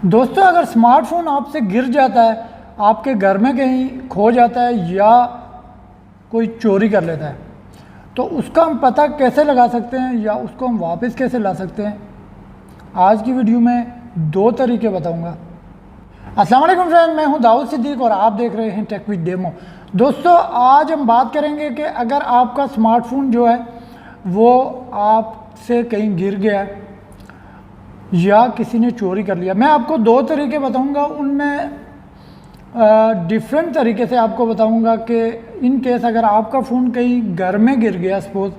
दोस्तों, अगर स्मार्टफोन आपसे गिर जाता है, आपके घर में कहीं खो जाता है या कोई चोरी कर लेता है, तो उसका हम पता कैसे लगा सकते हैं या उसको हम वापस कैसे ला सकते हैं। आज की वीडियो में दो तरीके बताऊंगा। अस्सलाम वालेकुम फ्रेंड, मैं हूं दाऊद सिद्दीक और आप देख रहे हैं टेक विद डेमो। दोस्तों, आज हम बात करेंगे कि अगर आपका स्मार्टफोन जो है वो आपसे कहीं गिर गया है या किसी ने चोरी कर लिया। मैं आपको दो तरीके बताऊंगा, उनमें डिफरेंट तरीके से आपको बताऊंगा कि इन केस अगर आपका फ़ोन कहीं घर में गिर गया सपोज,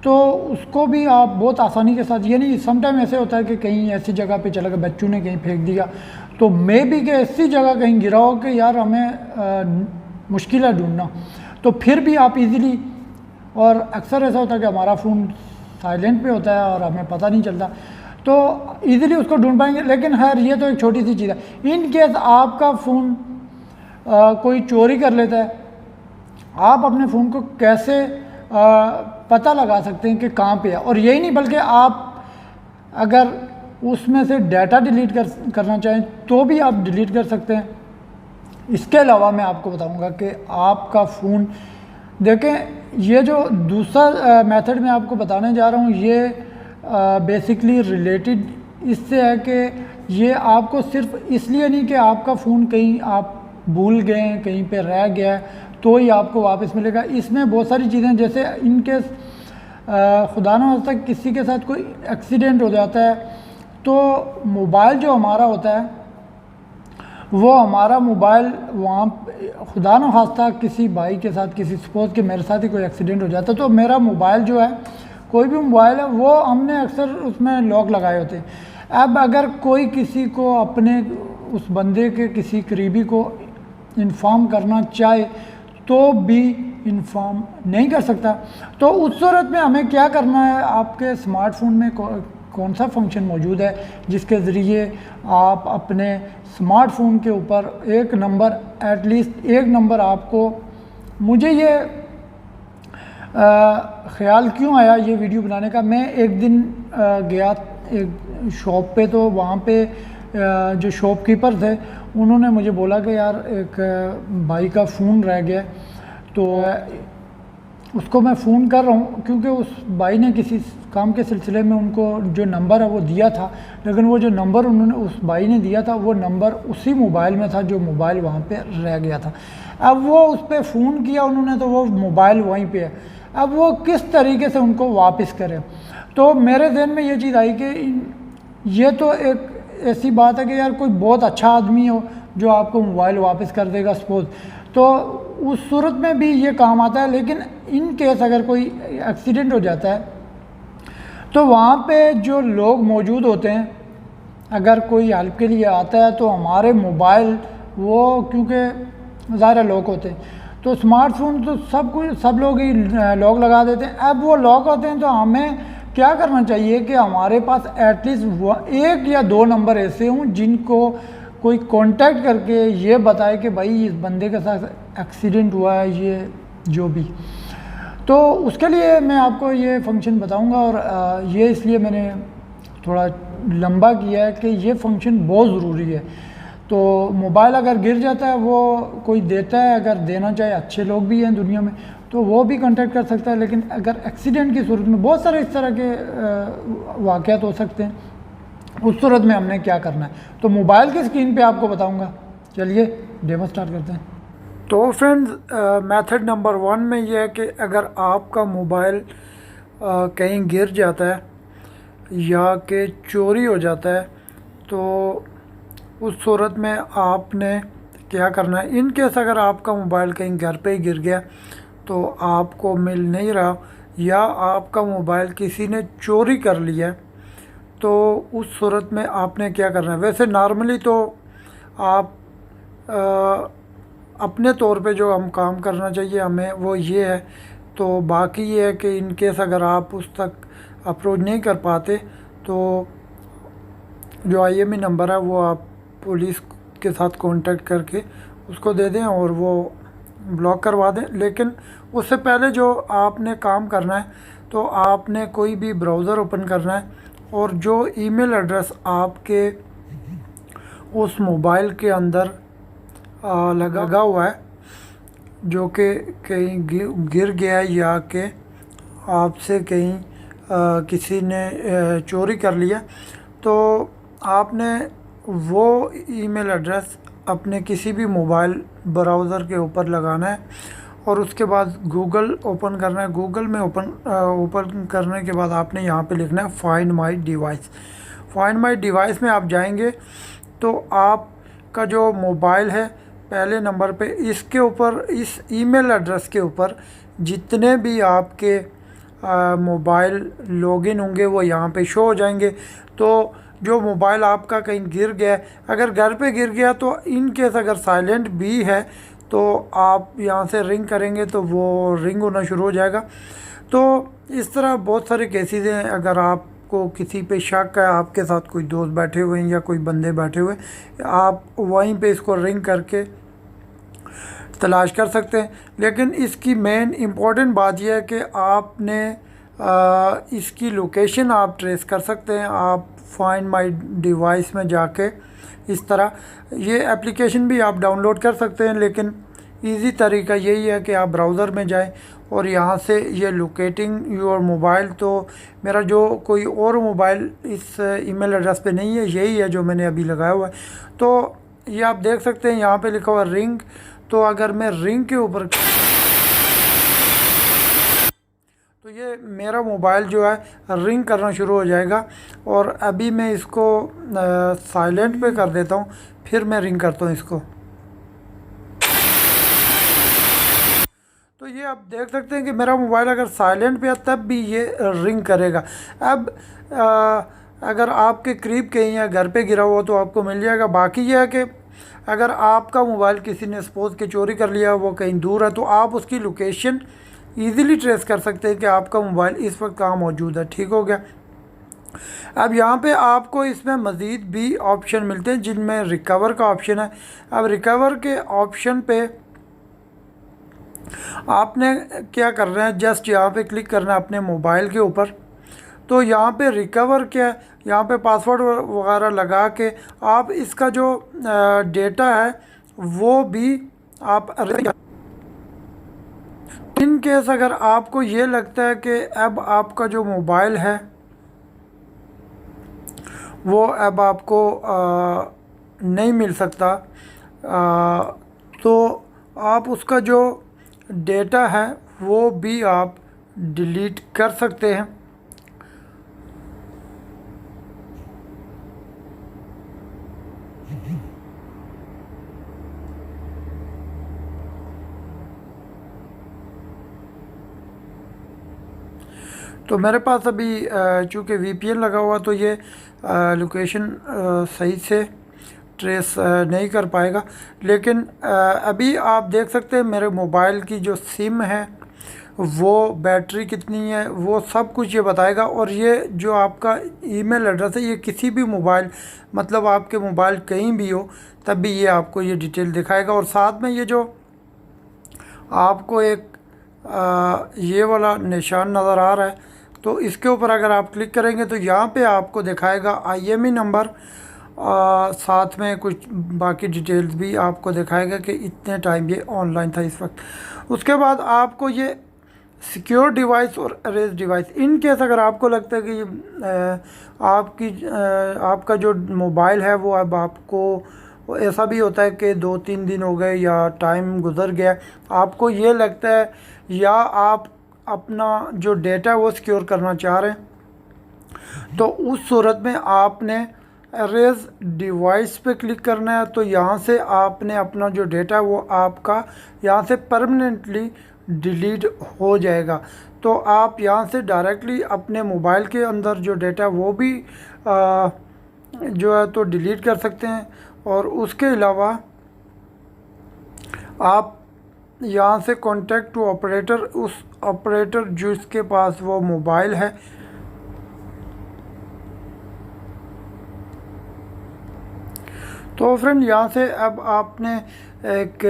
तो उसको भी आप बहुत आसानी के साथ, ये नहीं समटाइम ऐसे होता है कि कहीं ऐसी जगह पे चला गया, बच्चों ने कहीं फेंक दिया, तो मे भी कि ऐसी जगह कहीं गिरा हो कि यार हमें मुश्किल है ढूंढना, तो फिर भी आप इजीली, और अक्सर ऐसा होता है कि हमारा फ़ोन साइलेंट पे होता है और हमें पता नहीं चलता, तो इजीली उसको ढूंढ पाएंगे। लेकिन खैर ये तो एक छोटी सी चीज़ है। इन केस आपका फ़ोन कोई चोरी कर लेता है, आप अपने फ़ोन को कैसे पता लगा सकते हैं कि कहाँ पे है। और यही नहीं, बल्कि आप अगर उसमें से डाटा डिलीट करना चाहें तो भी आप डिलीट कर सकते हैं। इसके अलावा मैं आपको बताऊंगा कि आपका फ़ोन, देखें, ये जो दूसरा मेथड मैं आपको बताने जा रहा हूँ, ये बेसिकली रिलेटेड इससे है कि ये आपको सिर्फ इसलिए नहीं कि आपका फ़ोन कहीं आप भूल गए हैं, कहीं पे रह गया है तो ही आपको वापस मिलेगा। इसमें बहुत सारी चीज़ें, जैसे इनकेस खुदा न खास्ता किसी के साथ कोई एक्सीडेंट हो जाता है, तो मोबाइल जो हमारा होता है वो हमारा मोबाइल वहाँ, खुदा न खास्ता किसी भाई के साथ, किसी सपोज कि मेरे साथ ही कोई एक्सीडेंट हो जाता है, तो मेरा मोबाइल जो है, कोई भी मोबाइल है, वो हमने अक्सर उसमें लॉक लगाए होते हैं। अब अगर कोई किसी को, अपने उस बंदे के किसी करीबी को इन्फॉर्म करना चाहे तो भी इन्फॉर्म नहीं कर सकता। तो उस सूरत में हमें क्या करना है, आपके स्मार्टफोन में कौन सा फंक्शन मौजूद है जिसके ज़रिए आप अपने स्मार्टफोन के ऊपर एक नंबर, एटलीस्ट एक नंबर आपको, मुझे ये ख़्याल क्यों आया ये वीडियो बनाने का, मैं एक दिन गया एक शॉप पे, तो वहाँ पे जो शॉपकीपर थे उन्होंने मुझे बोला कि यार एक भाई का फ़ोन रह गया, तो उसको मैं फ़ोन कर रहा हूँ, क्योंकि उस भाई ने किसी काम के सिलसिले में उनको जो नंबर है वो दिया था, लेकिन वो जो नंबर उन्होंने, उस भाई ने दिया था, वो नंबर उसी मोबाइल में था जो मोबाइल वहाँ पे रह गया था। अब वो उस पर फ़ोन किया उन्होंने, तो वो मोबाइल वहीं पे है। अब वो किस तरीके से उनको वापस करें, तो मेरे जहन में ये चीज़ आई कि ये तो एक ऐसी बात है कि यार कोई बहुत अच्छा आदमी हो जो आपको मोबाइल वापस कर देगा सपोज, तो उस सूरत में भी ये काम आता है। लेकिन इन केस अगर कोई एक्सीडेंट हो जाता है, तो वहाँ पे जो लोग मौजूद होते हैं, अगर कोई हेल्प के लिए आता है, तो हमारे मोबाइल वो, क्योंकि ज़ाहिर लॉक होते हैं, तो स्मार्टफोन तो सब लोग ही लॉक लगा देते हैं। अब वो लॉक होते हैं, तो हमें क्या करना चाहिए कि हमारे पास एटलीस्ट एक या दो नंबर ऐसे हों जिनको कोई कांटेक्ट करके ये बताए कि भाई इस बंदे के साथ एक्सीडेंट हुआ है, ये जो भी। तो उसके लिए मैं आपको ये फंक्शन बताऊंगा, और ये इसलिए मैंने थोड़ा लंबा किया है कि ये फंक्शन बहुत ज़रूरी है। तो मोबाइल अगर गिर जाता है, वो कोई देता है, अगर देना चाहे, अच्छे लोग भी हैं दुनिया में, तो वो भी कांटेक्ट कर सकता है। लेकिन अगर एक्सीडेंट की सूरत में बहुत सारे इस तरह के वाक़यात हो सकते हैं, उस सूरत में हमने क्या करना है, तो मोबाइल की स्क्रीन पे आपको बताऊंगा। चलिए डेमो स्टार्ट करते हैं। तो फ्रेंड्स, मेथड नंबर 1 में ये है कि अगर आपका मोबाइल कहीं गिर जाता है या कि चोरी हो जाता है, तो उस सूरत में आपने क्या करना है। इन केस अगर आपका मोबाइल कहीं घर पे ही गिर गया, तो आपको मिल नहीं रहा, या आपका मोबाइल किसी ने चोरी कर लिया, तो उस सूरत में आपने क्या करना है। वैसे नॉर्मली तो आप अपने तौर पे जो हम काम करना चाहिए हमें वो ये है। तो बाकी ये है कि इन केस अगर आप उस तक अप्रोच नहीं कर पाते, तो जो IMEI नंबर है वो आप पुलिस के साथ कांटेक्ट करके उसको दे दें और वो ब्लॉक करवा दें। लेकिन उससे पहले जो आपने काम करना है, तो आपने कोई भी ब्राउज़र ओपन करना है, और जो ईमेल एड्रेस आपके उस मोबाइल के अंदर लगा हुआ है, जो कि कहीं गिर गया या कि आपसे कहीं किसी ने चोरी कर लिया। तो आपने वो ईमेल एड्रेस अपने किसी भी मोबाइल ब्राउज़र के ऊपर लगाना है और उसके बाद गूगल ओपन करना है। गूगल में ओपन करने के बाद आपने यहाँ पे लिखना है find my device. Find my device में आप जाएंगे तो आपका जो मोबाइल है पहले नंबर पे, इसके ऊपर, इस ईमेल एड्रेस के ऊपर जितने भी आपके मोबाइल लॉगिन होंगे वो यहाँ पे शो हो जाएंगे। तो जो मोबाइल आपका कहीं गिर गया, अगर घर पे गिर गया तो इन केस अगर साइलेंट भी है तो आप यहाँ से रिंग करेंगे तो वो रिंग होना शुरू हो जाएगा। तो इस तरह बहुत सारे केसेस हैं। अगर आपको किसी पे शक है, आपके साथ कोई दोस्त बैठे हुए हैं या कोई बंदे बैठे हुए, आप वहीं पे इसको रिंग करके तलाश कर सकते हैं। लेकिन इसकी मेन इम्पॉर्टेंट बात यह है कि आपने इसकी लोकेशन आप ट्रेस कर सकते हैं। आप फाइंड माय डिवाइस में जाके इस तरह ये एप्लीकेशन भी आप डाउनलोड कर सकते हैं, लेकिन इजी तरीका यही है कि आप ब्राउज़र में जाएं और यहाँ से ये लोकेटिंग योर मोबाइल, तो मेरा जो कोई और मोबाइल इस ईमेल एड्रेस पे नहीं है, यही है जो मैंने अभी लगाया हुआ है। तो ये आप देख सकते हैं यहाँ पे लिखा हुआ रिंग। तो अगर मैं रिंग के ऊपर, तो ये मेरा मोबाइल जो है रिंग करना शुरू हो जाएगा। और अभी मैं इसको साइलेंट पे कर देता हूँ, फिर मैं रिंग करता हूँ इसको। तो ये आप देख सकते हैं कि मेरा मोबाइल अगर साइलेंट पे है तब भी ये रिंग करेगा। अब अगर आपके करीब कहीं या घर पे गिरा हुआ तो आपको मिल जाएगा। बाकी ये है कि अगर आपका मोबाइल किसी ने सपोज़ के चोरी कर लिया, वो कहीं दूर है, तो आप उसकी लोकेशन ईज़िली ट्रेस कर सकते हैं कि आपका मोबाइल इस वक्त कहाँ मौजूद है। ठीक हो गया। अब यहाँ पे आपको इसमें मज़ीद भी ऑप्शन मिलते हैं जिनमें रिकवर का ऑप्शन है। अब रिकवर के ऑप्शन पे आपने क्या करना है, जस्ट यहाँ पे क्लिक करना है अपने मोबाइल के ऊपर। तो यहाँ पे रिकवर क्या है, यहाँ पे पासवर्ड वगैरह लगा के आप इसका जो डेटा है वो भी आप, इन केस अगर आपको ये लगता है कि अब आपका जो मोबाइल है वो अब आपको नहीं मिल सकता, तो आप उसका जो डेटा है वो भी आप डिलीट कर सकते हैं। तो मेरे पास अभी चूँकि VPN लगा हुआ तो ये लोकेशन सही से ट्रेस नहीं कर पाएगा। लेकिन अभी आप देख सकते हैं मेरे मोबाइल की जो सिम है वो बैटरी कितनी है वो सब कुछ ये बताएगा। और ये जो आपका ईमेल एड्रेस है ये किसी भी मोबाइल, मतलब आपके मोबाइल कहीं भी हो तब भी ये आपको ये डिटेल दिखाएगा। और साथ में ये जो आपको एक ये वाला निशान नज़र आ रहा है, तो इसके ऊपर अगर आप क्लिक करेंगे तो यहाँ पे आपको दिखाएगा IMEI नंबर, साथ में कुछ बाकी डिटेल्स भी आपको दिखाएगा कि इतने टाइम ये ऑनलाइन था इस वक्त। उसके बाद आपको ये सिक्योर डिवाइस और अरेस्ट डिवाइस, इन केस अगर आपको लगता है कि आपका जो मोबाइल है वो अब आपको ऐसा भी होता है कि 2-3 दिन हो गए या टाइम गुजर गया, आपको ये लगता है या आप अपना जो डेटा है वो सिक्योर करना चाह रहे हैं, तो उस सूरत में आपने अरेज डिवाइस पे क्लिक करना है। तो यहाँ से आपने अपना जो डेटा है वो आपका यहाँ से परमानेंटली डिलीट हो जाएगा। तो आप यहाँ से डायरेक्टली अपने मोबाइल के अंदर जो डेटा है वो भी जो है तो डिलीट कर सकते हैं। और उसके अलावा आप यहाँ से कॉन्टैक्ट टू ऑपरेटर, उस ऑपरेटर जिसके पास वो मोबाइल है, तो फ्रेंड यहाँ से अब आपने एक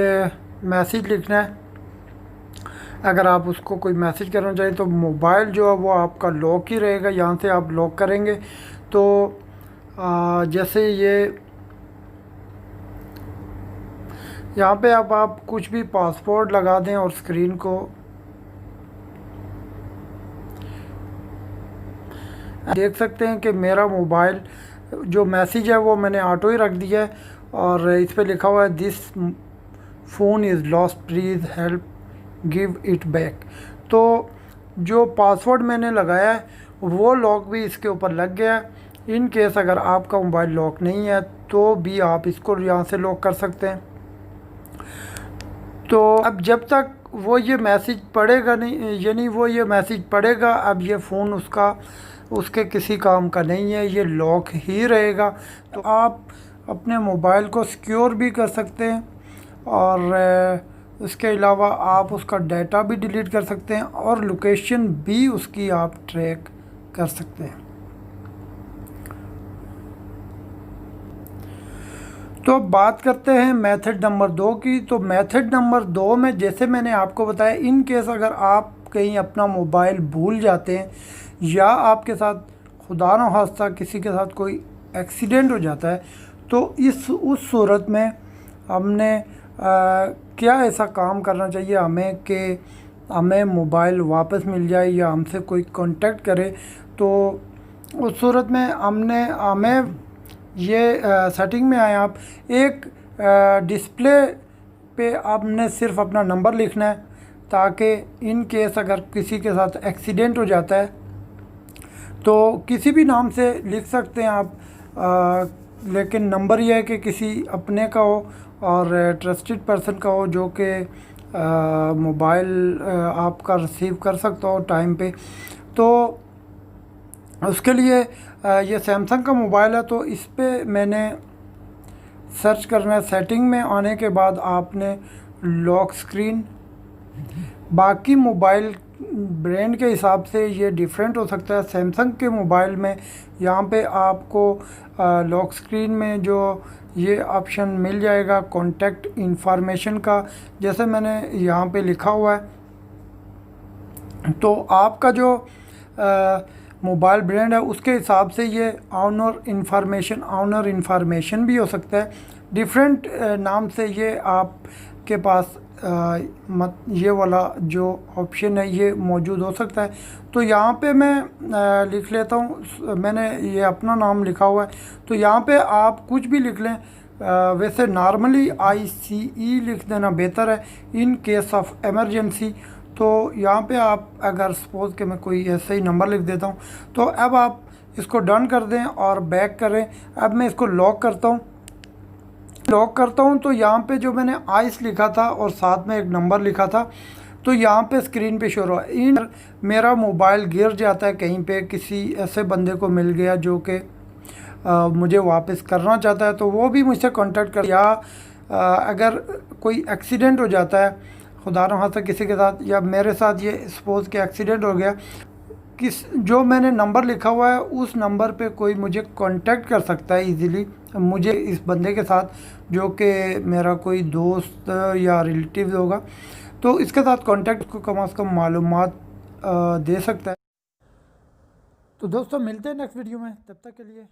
मैसेज लिखना है। अगर आप उसको कोई मैसेज करना चाहिए तो मोबाइल जो है वो आपका लॉक ही रहेगा, यहाँ से आप लॉक करेंगे तो जैसे ये यहाँ पे अब आप कुछ भी पासवर्ड लगा दें और स्क्रीन को देख सकते हैं कि मेरा मोबाइल जो मैसेज है वो मैंने ऑटो ही रख दिया है और इस पे लिखा हुआ है this phone is lost please help give it back. तो जो पासवर्ड मैंने लगाया है वो लॉक भी इसके ऊपर लग गया है। इन केस अगर आपका मोबाइल लॉक नहीं है तो भी आप इसको यहाँ से लॉक कर सकते हैं। तो अब जब तक वो ये मैसेज पढ़ेगा नहीं, यानी वो ये मैसेज पढ़ेगा, अब ये फ़ोन उसके किसी काम का नहीं है, ये लॉक ही रहेगा। तो आप अपने मोबाइल को सिक्योर भी कर सकते हैं और इसके अलावा आप उसका डाटा भी डिलीट कर सकते हैं और लोकेशन भी उसकी आप ट्रैक कर सकते हैं। तो अब बात करते हैं मेथड नंबर 2 की। तो मेथड नंबर 2 में जैसे मैंने आपको बताया, इन केस अगर आप कहीं अपना मोबाइल भूल जाते हैं या आपके साथ खुदा न खास्ता किसी के साथ कोई एक्सीडेंट हो जाता है, तो उस सूरत में हमने क्या ऐसा काम करना चाहिए हमें कि हमें मोबाइल वापस मिल जाए या हमसे कोई कांटेक्ट करे। तो उस सूरत में हमें ये सेटिंग में आए आप, एक डिस्प्ले पे आपने सिर्फ अपना नंबर लिखना है ताकि इन केस अगर किसी के साथ एक्सीडेंट हो जाता है तो किसी भी नाम से लिख सकते हैं आप, लेकिन नंबर यह है कि किसी अपने का हो और ट्रस्टेड पर्सन का हो जो कि मोबाइल आपका रिसीव कर सकता हो टाइम पे। तो उसके लिए ये सैमसंग का मोबाइल है, तो इस पे मैंने सर्च करना है। सेटिंग में आने के बाद आपने लॉक स्क्रीन, बाकी मोबाइल ब्रांड के हिसाब से ये डिफरेंट हो सकता है। सैमसंग के मोबाइल में यहाँ पे आपको लॉक स्क्रीन में जो ये ऑप्शन मिल जाएगा कॉन्टैक्ट इंफॉर्मेशन का, जैसे मैंने यहाँ पे लिखा हुआ है। तो आपका जो मोबाइल ब्रांड है उसके हिसाब से ये ऑनर इंफॉर्मेशन भी हो सकता है। डिफरेंट नाम से ये आपके पास ये वाला जो ऑप्शन है ये मौजूद हो सकता है। तो यहाँ पे मैं लिख लेता हूँ, मैंने ये अपना नाम लिखा हुआ है। तो यहाँ पे आप कुछ भी लिख लें, वैसे नॉर्मली ICE लिख देना बेहतर है, इन केस ऑफ एमरजेंसी। तो यहाँ पे आप अगर सपोज़ कि मैं कोई ऐसे ही नंबर लिख देता हूँ, तो अब आप इसको डन कर दें और बैक करें। अब मैं इसको लॉक करता हूँ। तो यहाँ पे जो मैंने आइस लिखा था और साथ में एक नंबर लिखा था, तो यहाँ पे स्क्रीन पे शो रहा है। मेरा मोबाइल गिर जाता है कहीं पे, किसी ऐसे बंदे को मिल गया जो कि मुझे वापस करना चाहता है, तो वो भी मुझसे कांटेक्ट कर, या अगर कोई एक्सीडेंट हो जाता है खुदा न खास्ता किसी के साथ, या मेरे साथ ये सपोज़ कि एक्सीडेंट हो गया, जो मैंने नंबर लिखा हुआ है उस नंबर पे कोई मुझे कांटेक्ट कर सकता है इजीली, मुझे इस बंदे के साथ जो कि मेरा कोई दोस्त या रिलेटिव होगा, तो इसके साथ कांटेक्ट को कम से कम मालूमात दे सकता है। तो दोस्तों मिलते हैं नेक्स्ट वीडियो में, तब तक के लिए